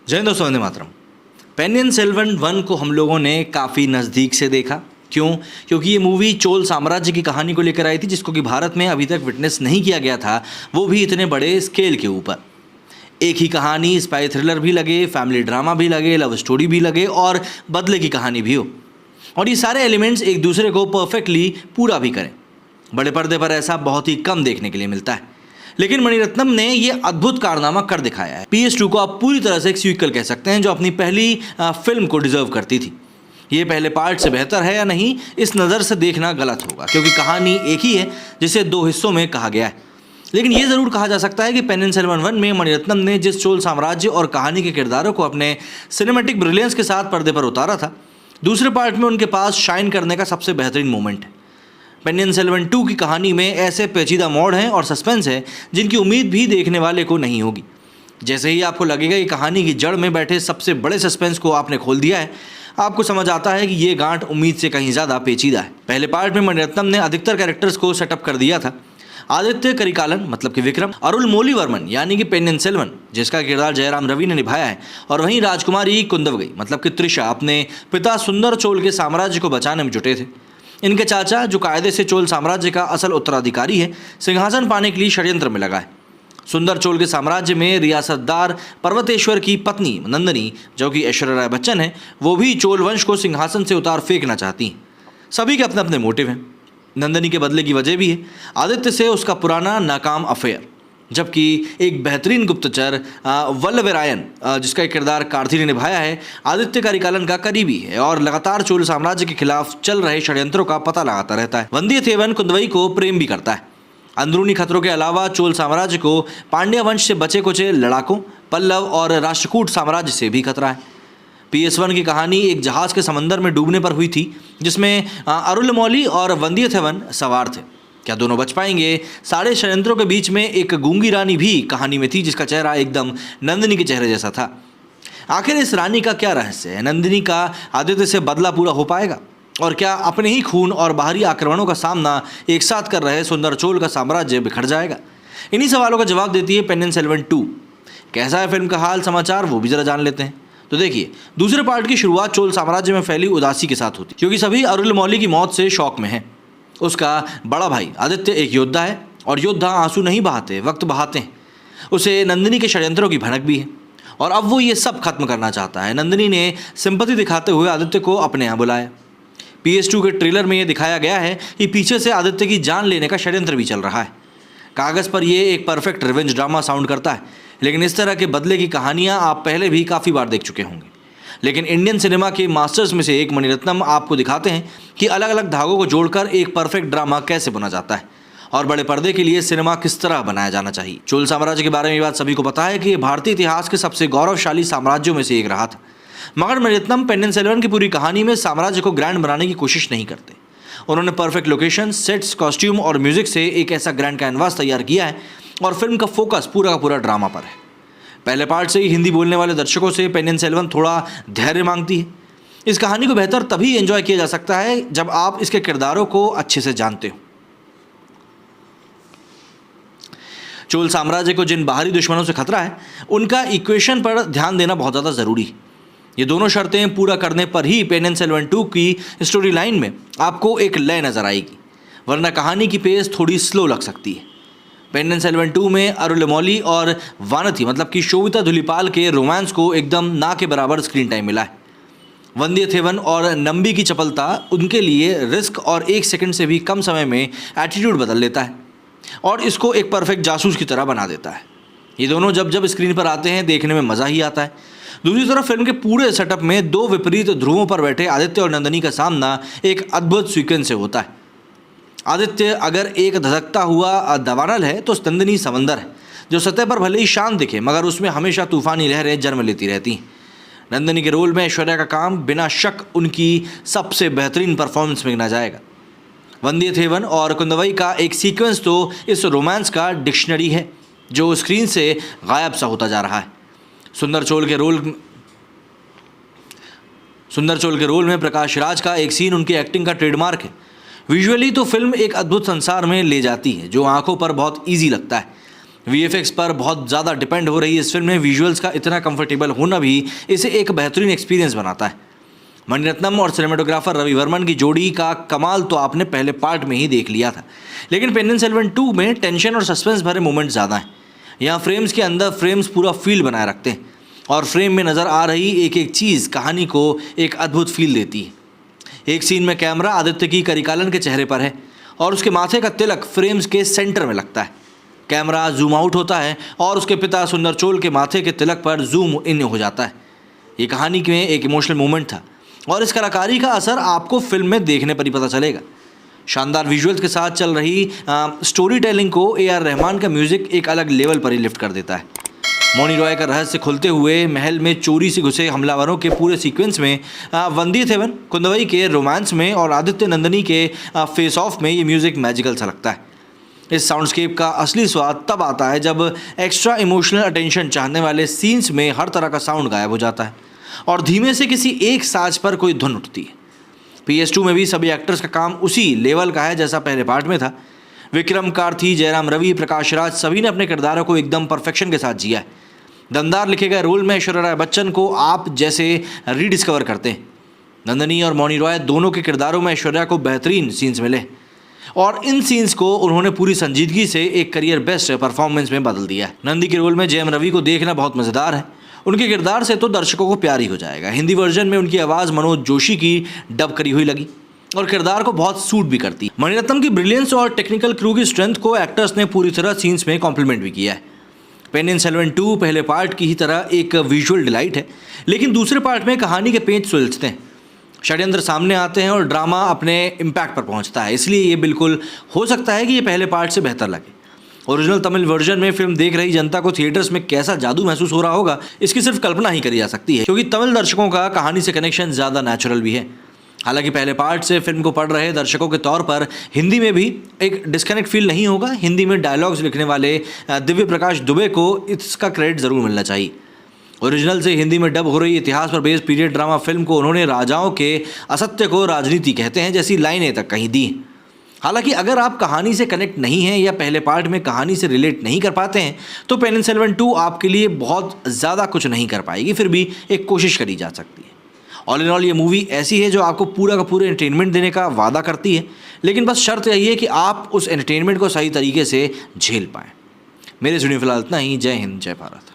जय हिंद दोस्तों, वंदे मातरम। पेनियन सेल्वन 1 को हम लोगों ने काफ़ी नज़दीक से देखा। क्यों? क्योंकि ये मूवी चोल साम्राज्य की कहानी को लेकर आई थी, जिसको कि भारत में अभी तक विटनेस नहीं किया गया था, वो भी इतने बड़े स्केल के ऊपर। एक ही कहानी, स्पाई थ्रिलर भी लगे, फैमिली ड्रामा भी लगे, लव स्टोरी भी लगे और बदले की कहानी भी हो, और ये सारे एलिमेंट्स एक दूसरे को परफेक्टली पूरा भी करें। बड़े पर्दे पर ऐसा बहुत ही कम देखने के लिए मिलता है, लेकिन मणिरत्नम ने ये अद्भुत कारनामा कर दिखाया है। PS2 को आप पूरी तरह से एक सीक्वल कह सकते हैं, जो अपनी पहली फिल्म को डिजर्व करती थी। ये पहले पार्ट से बेहतर है या नहीं, इस नज़र से देखना गलत होगा, क्योंकि कहानी एक ही है जिसे 2 हिस्सों में कहा गया है। लेकिन ये ज़रूर कहा जा सकता है कि पेनियन सेल्वन 1 में मणिरत्नम ने जिस चोल साम्राज्य और कहानी के किरदारों को अपने सिनेमैटिक ब्रिलियंस के साथ पर्दे पर उतारा था, दूसरे पार्ट में उनके पास शाइन करने का सबसे बेहतरीन मोमेंट है। पेनियन सेल्वन 2 की कहानी में ऐसे पेचीदा मोड़ हैं और सस्पेंस है जिनकी उम्मीद भी देखने वाले को नहीं होगी। जैसे ही आपको लगेगा कि कहानी की जड़ में बैठे सबसे बड़े सस्पेंस को आपने खोल दिया है, आपको समझ आता है कि ये गांठ उम्मीद से कहीं ज़्यादा पेचीदा है। पहले पार्ट में मणिरत्नम ने अधिकतर कैरेक्टर्स को सेटअप कर दिया था। आदित्य करिकालन मतलब कि विक्रम, अरुलमोली वर्मन यानी कि पेनियन सेल्वन जिसका किरदार जयराम रवि ने निभाया है, और वहीं राजकुमारी कुंदवगई मतलब कि त्रिशा अपने पिता सुंदर चोल के साम्राज्य को बचाने में जुटे थे। इनके चाचा, जो कायदे से चोल साम्राज्य का असल उत्तराधिकारी है, सिंहासन पाने के लिए षड्यंत्र में लगा है। सुंदर चोल के साम्राज्य में रियासतदार पर्वतेश्वर की पत्नी नंदिनी, जो कि ऐश्वर्या राय बच्चन है, वो भी चोल वंश को सिंहासन से उतार फेंकना चाहती हैं। सभी के अपने अपने मोटिव हैं। नंदिनी के बदले की वजह भी है आदित्य से उसका पुराना नाकाम अफेयर, जबकि एक बेहतरीन गुप्तचर वल्लवरायन, जिसका किरदार कार्ति ने निभाया है, आदित्य करिकालन का करीबी है और लगातार चोल साम्राज्य के खिलाफ चल रहे षड्यंत्रों का पता लगाता रहता है। वंदियथेवन कुंदवई को प्रेम भी करता है। अंदरूनी खतरों के अलावा चोल साम्राज्य को पांड्या वंश से बचे कुचे लड़ाकों, पल्लव और राष्ट्रकूट साम्राज्य से भी खतरा है। PS1 की कहानी एक जहाज़ के समंदर में डूबने पर हुई थी, जिसमें अरुलमोली और वंदियथेवन सवार थे। क्या दोनों बच पाएंगे? सारे षड्यंत्रों के बीच में एक गूंगी रानी भी कहानी में थी, जिसका चेहरा एकदम नंदिनी के चेहरे जैसा था। आखिर इस रानी का क्या रहस्य है? नंदिनी का आदित्य से बदला पूरा हो पाएगा? और क्या अपने ही खून और बाहरी आक्रमणों का सामना एक साथ कर रहे सुंदर चोल का साम्राज्य बिखर जाएगा? इन्हीं सवालों का जवाब देती है पेनियन सेल्वन 2। कैसा है फिल्म का हाल समाचार, वो भी जरा जान लेते हैं। तो देखिए, दूसरे पार्ट की शुरुआत चोल साम्राज्य में फैली उदासी के साथ होती, क्योंकि सभी अरुलमोली की मौत से शौक में हैं। उसका बड़ा भाई आदित्य एक योद्धा है, और योद्धा आंसू नहीं बहाते, वक्त बहाते हैं। उसे नंदिनी के षड्यंत्रों की भनक भी है, और अब वो ये सब खत्म करना चाहता है। नंदिनी ने सिंपैथी दिखाते हुए आदित्य को अपने यहाँ बुलाया। PS2 के ट्रेलर में ये दिखाया गया है कि पीछे से आदित्य की जान लेने का षड्यंत्र भी चल रहा है। कागज़ पर ये एक परफेक्ट रिवेंज ड्रामा साउंड करता है, लेकिन इस तरह के बदले की कहानियाँ आप पहले भी काफ़ी बार देख चुके होंगे। लेकिन इंडियन सिनेमा के मास्टर्स में से एक मणिरत्नम आपको दिखाते हैं कि अलग अलग धागों को जोड़कर एक परफेक्ट ड्रामा कैसे बना जाता है, और बड़े पर्दे के लिए सिनेमा किस तरह बनाया जाना चाहिए। चोल साम्राज्य के बारे में ये बात सभी को पता है कि ये भारतीय इतिहास के सबसे गौरवशाली साम्राज्यों में से एक रहा था, मगर मणिरत्नम पेनियन सेल्वन की पूरी कहानी में साम्राज्य को ग्रैंड बनाने की कोशिश नहीं करते। उन्होंने परफेक्ट लोकेशन, सेट्स, कॉस्ट्यूम और म्यूजिक से एक ऐसा ग्रैंड कैनवास तैयार किया है, और फिल्म का फोकस पूरा का पूरा ड्रामा पर है। पहले पार्ट से ही हिंदी बोलने वाले दर्शकों से पेनियन सेल्वन थोड़ा धैर्य मांगती है। इस कहानी को बेहतर तभी एंजॉय किया जा सकता है जब आप इसके किरदारों को अच्छे से जानते हो। चोल साम्राज्य को जिन बाहरी दुश्मनों से खतरा है, उनका इक्वेशन पर ध्यान देना बहुत ज़्यादा ज़रूरी है। ये दोनों शर्तें पूरा करने पर ही पेनियन सेल्वन 2 की स्टोरी लाइन में आपको एक लय नज़र आएगी, वरना कहानी की पेस थोड़ी स्लो लग सकती है। पेनियन सेल्वन 2 में अरुलमोली और वानथी मतलब कि शोभिता धुलीपाल के रोमांस को एकदम ना के बराबर स्क्रीन टाइम मिला है। वंदियथेवन और नंबी की चपलता उनके लिए रिस्क और 1 सेकंड से भी कम समय में एटीट्यूड बदल लेता है, और इसको एक परफेक्ट जासूस की तरह बना देता है। ये दोनों जब जब स्क्रीन पर आते हैं, देखने में मज़ा ही आता है। दूसरी तरफ फिल्म के पूरे सेटअप में 2 विपरीत ध्रुवों पर बैठे आदित्य और नंदिनी का सामना एक अद्भुत सीक्वेंस से होता है। आदित्य अगर एक धधकता हुआ दवानल है, तो नंदिनी समंदर है, जो सतह पर भले ही शांत दिखे, मगर उसमें हमेशा तूफानी लहरें जन्म लेती रहती हैं। नंदिनी के रोल में ऐश्वर्या का काम बिना शक उनकी सबसे बेहतरीन परफॉर्मेंस में गिना जाएगा। वंदियथेवन और कुंदवई का एक सीक्वेंस तो इस रोमांस का डिक्शनरी है, जो स्क्रीन से गायब सा होता जा रहा है। सुंदर चोल के रोल में प्रकाश राज का एक सीन उनकी एक्टिंग का ट्रेडमार्क है। विजुअली तो फिल्म एक अद्भुत संसार में ले जाती है, जो आंखों पर बहुत इजी लगता है। वीएफएक्स पर बहुत ज़्यादा डिपेंड हो रही है इस फिल्म में विजुअल्स का इतना कंफर्टेबल होना भी इसे एक बेहतरीन एक्सपीरियंस बनाता है। मणिरत्नम और सिनेमाटोग्राफर रवि वर्मन की जोड़ी का कमाल तो आपने पहले पार्ट में ही देख लिया था, लेकिन पेनियन सेल्वन 2 में टेंशन और सस्पेंस भरे मोमेंट ज़्यादा हैं। यहाँ फ्रेम्स के अंदर फ्रेम्स पूरा फील बनाए रखते हैं और फ्रेम में नज़र आ रही एक एक चीज़ कहानी को एक अद्भुत फील देती है। एक सीन में कैमरा आदित्य की करिकालन के चेहरे पर है और उसके माथे का तिलक फ्रेम्स के सेंटर में लगता है। कैमरा जूम आउट होता है और उसके पिता सुंदर चोल के माथे के तिलक पर जूम इन हो जाता है। ये कहानी में एक इमोशनल मोमेंट था और इस कलाकारी का असर आपको फिल्म में देखने पर ही पता चलेगा। शानदार विजुअल्स के साथ चल रही स्टोरी टेलिंग को AR रहमान का म्यूज़िक एक अलग लेवल पर ही लिफ्ट कर देता है। मौनी रॉय का रहस्य खुलते हुए महल में चोरी से घुसे हमलावरों के पूरे सीक्वेंस में, वंदियथेवन कुंदवई के रोमांस में और आदित्य नंदिनी के फेस ऑफ में ये म्यूज़िक मैजिकल सा लगता है। इस साउंडस्केप का असली स्वाद तब आता है जब एक्स्ट्रा इमोशनल अटेंशन चाहने वाले सीन्स में हर तरह का साउंड गायब हो जाता है और धीमे से किसी एक साज पर कोई धुन उठती है। PS2 में भी सभी एक्टर्स का काम उसी लेवल का है जैसा पहले पार्ट में था। विक्रम, कार्थी, जयराम रवि, प्रकाश राज सभी ने अपने किरदारों को एकदम परफेक्शन के साथ जिया है। दमदार लिखे गए रोल में ऐश्वर्या राय बच्चन को आप जैसे रीडिस्कवर करते हैं। नंदिनी और मौनी रॉय दोनों के किरदारों में ऐश्वर्या को बेहतरीन सीन्स मिले और इन सीन्स को उन्होंने पूरी संजीदगी से एक करियर बेस्ट परफॉर्मेंस में बदल दिया है। नंदी के रोल में जयम रवि को देखना बहुत मज़ेदार है। उनके किरदार से तो दर्शकों को प्यार ही हो जाएगा। हिंदी वर्जन में उनकी आवाज़ मनोज जोशी की डब करी हुई लगी और किरदार को बहुत सूट भी करती है। मणिरत्नम की ब्रिलियंस और टेक्निकल क्रू की स्ट्रेंथ को एक्टर्स ने पूरी तरह सीन्स में कॉम्प्लीमेंट भी किया है। पेनियन सेल्वन 2 पहले पार्ट की ही तरह एक विजुअल डिलाइट है, लेकिन दूसरे पार्ट में कहानी के पेंच सुलझते हैं, षड्यंत्र सामने आते हैं और ड्रामा अपने इम्पैक्ट पर पहुंचता है। इसलिए ये बिल्कुल हो सकता है कि ये पहले पार्ट से बेहतर लगे। ओरिजिनल तमिल वर्जन में फिल्म देख रही जनता को थिएटर्स में कैसा जादू महसूस हो रहा होगा, इसकी सिर्फ कल्पना ही करी जा सकती है, क्योंकि तमिल दर्शकों का कहानी से कनेक्शन ज़्यादा नेचुरल भी है। हालांकि पहले पार्ट से फिल्म को पढ़ रहे दर्शकों के तौर पर हिंदी में भी एक डिस्कनेक्ट फील नहीं होगा। हिंदी में डायलॉग्स लिखने वाले दिव्य प्रकाश दुबे को इसका क्रेडिट ज़रूर मिलना चाहिए। ओरिजिनल से हिंदी में डब हो रही इतिहास पर बेस्ड पीरियड ड्रामा फिल्म को उन्होंने राजाओं के असत्य को राजनीति कहते हैं जैसी लाइनें तक कहीं दी। हालांकि अगर आप कहानी से कनेक्ट नहीं हैं या पहले पार्ट में कहानी से रिलेट नहीं कर पाते हैं तो पेनियन सेल्वन 2 आपके लिए बहुत ज़्यादा कुछ नहीं कर पाएगी, फिर भी एक कोशिश करी जा सकती है। ऑल इन ऑल ये मूवी ऐसी है जो आपको पूरा का पूरा एंटरटेनमेंट देने का वादा करती है, लेकिन बस शर्त यही है कि आप उस एंटरटेनमेंट को सही तरीके से झेल पाएँ। मेरे स्टूडियो फिलहाल इतना ही। जय हिंद, जय भारत।